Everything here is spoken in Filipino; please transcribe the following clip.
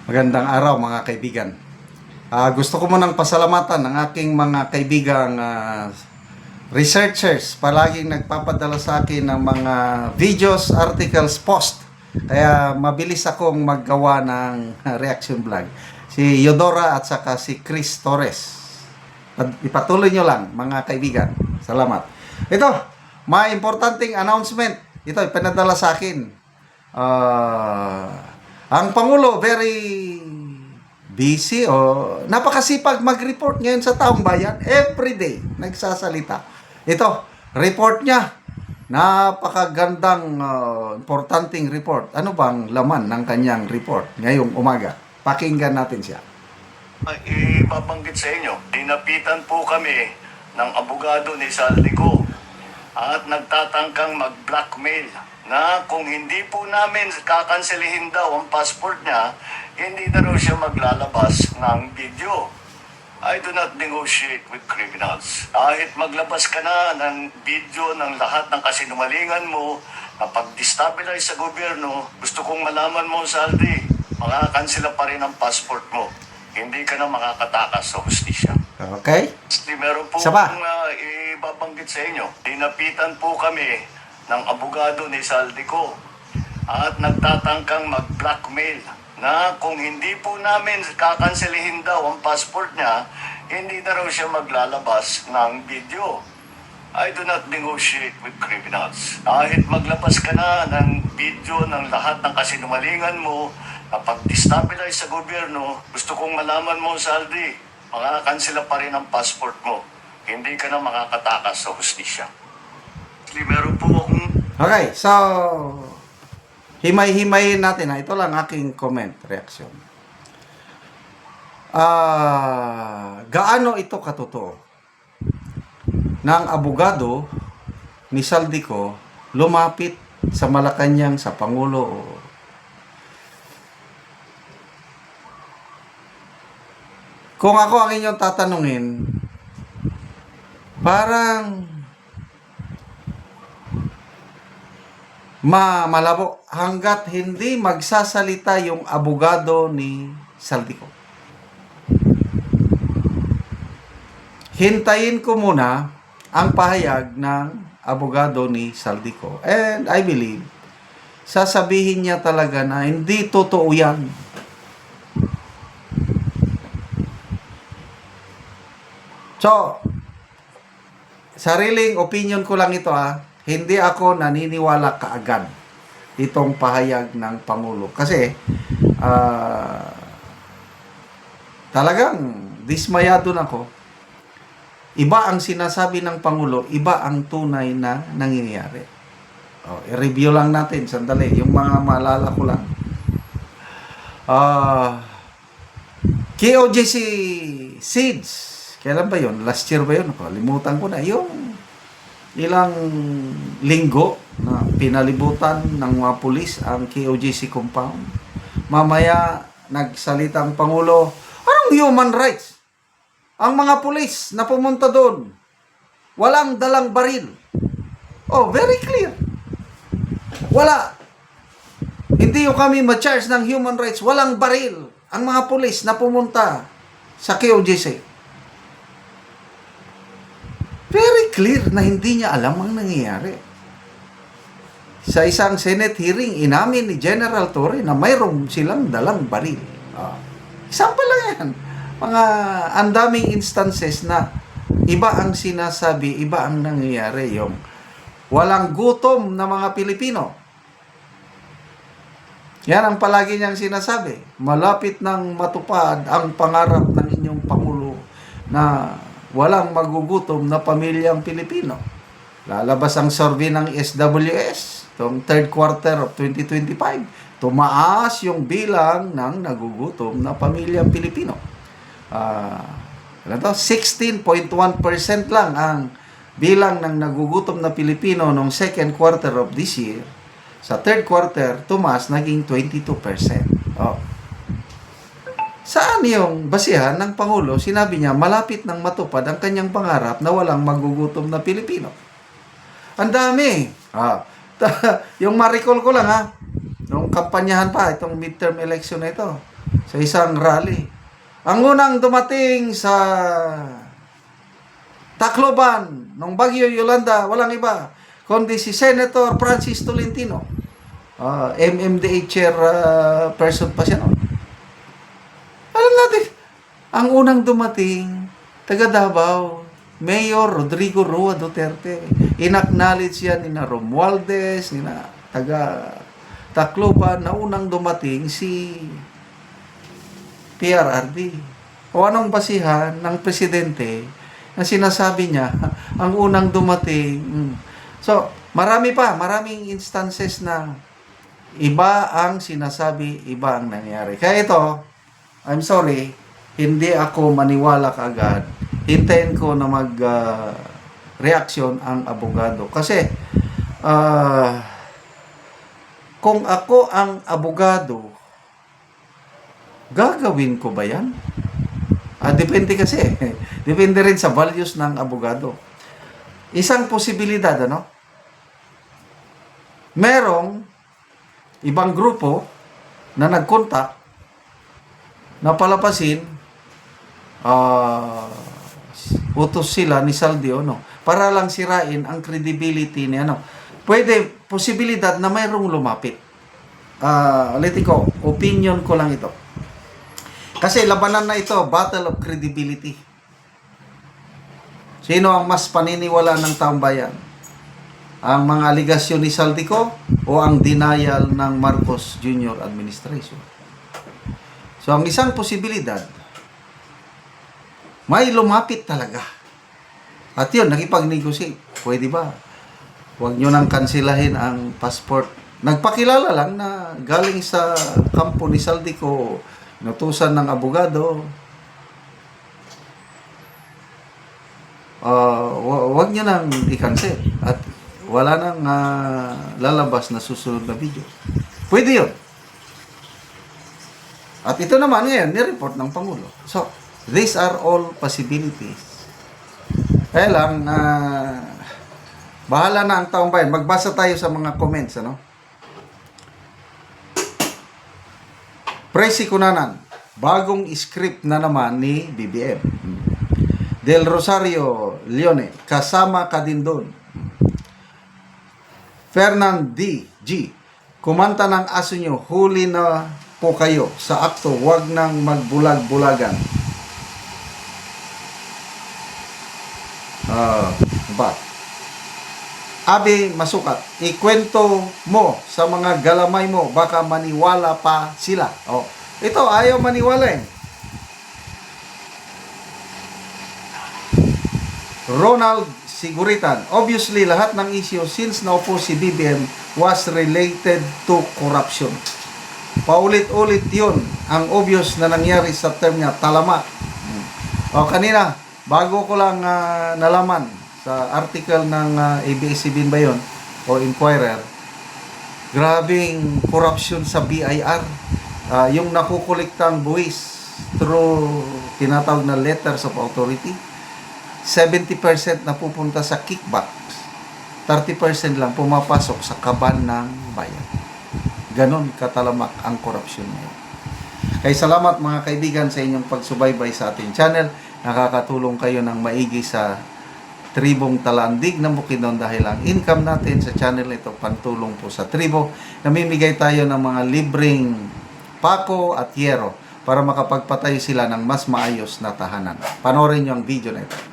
Magandang araw mga kaibigan. Gusto ko munang pasalamatan ang aking mga kaibigang researchers. Palaging nagpapadala sa akin ng mga videos, articles, post. Kaya mabilis akong maggawa ng reaction vlog. Si Yodora at saka si Chris Torres. Ipatuloy nyo lang mga kaibigan. Salamat. Ito, may importanteng announcement. Ito, ipinadala sa akin. Ang Pangulo, very busy o napakasipag mag-report ngayon sa taong bayan. Everyday, nagsasalita. Ito, report niya. Napakagandang, importanteng report. Ano bang laman ng kanyang report ngayong umaga? Pakinggan natin siya. Ibabanggit sa inyo, dinapitan po kami ng abogado ni Saldico at nagtatangkang mag-blackmail na kung hindi po namin kakanselihin daw ang passport niya, hindi na raw siya maglalabas ng video. I do not negotiate with criminals. Kahit maglabas ka na ng video ng lahat ng kasinungalingan mo na pag-destabilize sa gobyerno, gusto kong malaman mo, Saldi, makakansela pa rin ang passport mo. Hindi ka na makakatakas sa hustisya. Okay? Meron po Saba. akong ibabanggit sa inyo. Dinapitan po kami ng abogado ni Saldico at nagtatangkang mag-blackmail na kung hindi po namin kakanselihin daw ang passport niya, hindi na raw siya maglalabas ng video. I do not negotiate with criminals. Kahit maglabas ka na ng video ng lahat ng kasinungalingan mo na pag-destabilize sa gobyerno, gusto kong malaman mo, Saldi, makakansela pa rin ang passport mo. Hindi ka na makakatakas sa hustisya. Meron po akong... Okay, so himay-himayin natin. Ito lang aking comment, reaction. Gaano ito katotoo? Ng abogado ni Saldico lumapit sa Malacanang sa Pangulo. Kung ako ang inyong tatanungin, parang malabo hanggat hindi magsasalita yung abogado ni Saldico. Hintayin ko muna ang pahayag ng abogado ni Saldico. And I believe, sasabihin niya talaga na hindi totoo yan. So, sariling opinion ko lang ito hindi ako naniniwala kaagad itong pahayag ng Pangulo. Kasi, talagang dismayado na ako. Iba ang sinasabi ng Pangulo, iba ang tunay na nangyayari. I-review lang natin, sandali, yung mga maalala ko lang. KOJC SEEDS, kailan ba yun? Last year ba yun? Limutan ko na. Yung ilang linggo na pinalibutan ng mga pulis ang KOJC compound. Mamaya, nagsalita ang Pangulo, anong human rights? Ang mga pulis na pumunta doon, walang dalang baril. Very clear. Wala. Hindi yung kami ma-charge ng human rights. Walang baril ang mga pulis na pumunta sa KOJC. Very clear na hindi niya alam ang nangyayari. Sa isang Senate hearing, inamin ni General Torre na mayroong silang dalang baril. Example lang yan. Mga andaming instances na iba ang sinasabi, iba ang nangyayari. Yung walang gutom na mga Pilipino. Yan ang palagi niyang sinasabi. Malapit nang matupad ang pangarap ng inyong Pangulo na walang magugutom na pamilyang Pilipino. Lalabas ang survey ng SWS itong third quarter of 2025. Tumaas yung bilang ng nagugutom na pamilyang Pilipino. 16.1% lang ang bilang ng nagugutom na Pilipino noong second quarter of this year. Sa third quarter, tumaas, naging 22%. Saan yung basihan ng Pangulo? Sinabi niya, malapit nang matupad ang kanyang pangarap na walang magugutom na Pilipino. Ang dami. Yung ma-recall ko lang nung kampanyahan pa, itong midterm election na ito, sa isang rally. Ang unang dumating sa Tacloban nung Bagyo Yolanda, walang iba kundi si Senator Francis Tolentino. MMDA chair person pa siya, no? Alam natin, ang unang dumating, taga Davao, Mayor Rodrigo Roa Duterte. In-acknowledge yan ni na Romualdez, ni na taga Tacloban, na unang dumating si PRRD. O anong basihan ng presidente na sinasabi niya, ang unang dumating. So, maraming instances na iba ang sinasabi, iba ang nangyari. Kaya ito, I'm sorry, hindi ako maniwala kaagad. Hintayin ko na reaksyon ang abogado. Kasi, kung ako ang abogado, gagawin ko ba yan? Depende kasi. Depende rin sa values ng abogado. Isang posibilidad, ano? Merong ibang grupo na nag-contact na palapasin, utos sila ni Saldio, no? Para lang sirain ang credibility ni ano. Pwede, posibilidad na mayroong lumapit. Ulitin ko, opinion ko lang ito. Kasi labanan na ito, battle of credibility. Sino ang mas paniniwala ng taong bayan? Ang mga aligasyon ni Saldico o ang denial ng Marcos Jr. administration? So, ang isang posibilidad, may lumapit talaga. At yun, nakipag-negotiate. Pwede ba? Huwag nyo nang kansilahin ang passport. Nagpakilala lang na galing sa kampo ni Saldico, inutusan ng abogado. Huwag nyo nang i-cancel. At wala nang lalabas na susunod na video. Pwede yun. At ito naman ngayon, ni-report ng Pangulo. So, these are all possibilities. Kaya lang, bahala na ang taong bayan. Magbasa tayo sa mga comments, ano? Presi Kunanan, bagong script na naman ni BBM. Del Rosario Leone, kasama ka din doon. Fernand D.G. Kumanta ng aso nyo, huli na po kayo sa akto, wag nang magbulag-bulagan. Ba? Abi Masukat, ikwento mo sa mga galamay mo, baka maniwala pa sila. Ito, ayaw maniwala eh. Ronald Siguritan, obviously lahat ng issue since naupo si BBM was related to corruption. Paulit-ulit yun ang obvious na nangyari sa term niya, talama. Kanina, bago ko lang nalaman sa article ng ABS-CBN ba yun, o Inquirer, grabing corruption sa BIR. Yung nakukuliktang buwis through tinatawag na letters of authority, 70% na pupunta sa kickbacks, 30% lang pumapasok sa kaban ng bayan. Ganon katalamak ang korupsyon ngayon. Kaya salamat mga kaibigan sa inyong pagsubaybay sa ating channel. Nakakatulong kayo ng maigi sa tribong Talandig ng Bukidnon dahil ang income natin sa channel ito pantulong po sa tribo. Namimigay tayo ng mga libreng pako at yero para makapagpatayo sila ng mas maayos na tahanan. Panoorin nyo ang video na ito.